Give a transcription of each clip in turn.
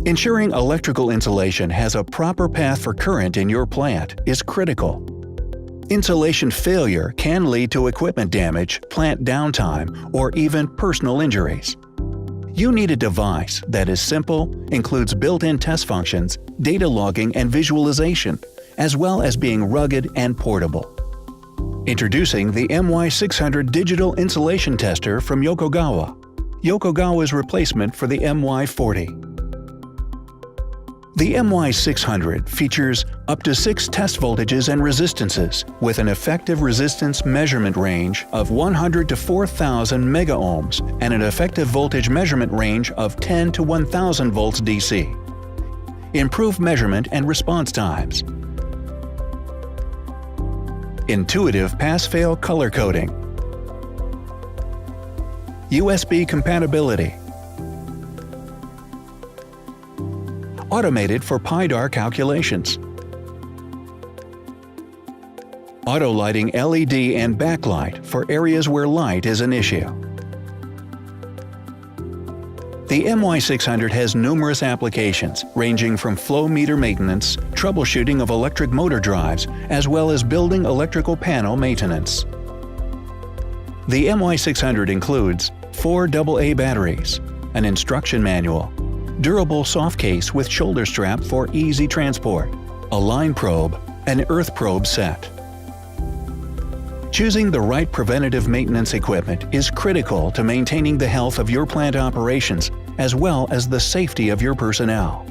Ensuring electrical insulation has a proper path for current in your plant is critical. Insulation failure can lead to equipment damage, plant downtime, or even personal injuries. You need a device that is simple, includes built-in test functions, data logging and visualization, as well as being rugged and portable. Introducing the MY600 Digital Insulation Tester from Yokogawa, Yokogawa's replacement for the MY40. The MY600 features up to 6 test voltages and resistances with an effective resistance measurement range of 100 to 4000 megaohms and an effective voltage measurement range of 10 to 1000 volts DC. Improved measurement and response times. Intuitive pass-fail color coding. USB compatibility. Automated for PIDAR calculations. Auto lighting LED and backlight for areas where light is an issue. The MY600 has numerous applications ranging from flow meter maintenance, troubleshooting of electric motor drives, as well as building electrical panel maintenance. The MY600 includes 4 AA batteries, an instruction manual, durable soft case with shoulder strap for easy transport, a line probe, and earth probe set. Choosing the right preventative maintenance equipment is critical to maintaining the health of your plant operations as well as the safety of your personnel.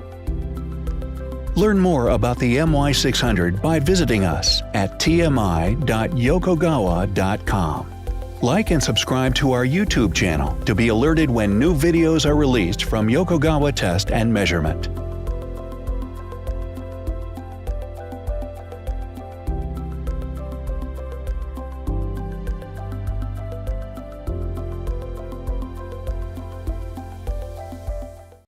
Learn more about the MY600 by visiting us at tmi.yokogawa.com. Like and subscribe to our YouTube channel to be alerted when new videos are released from Yokogawa Test and Measurement.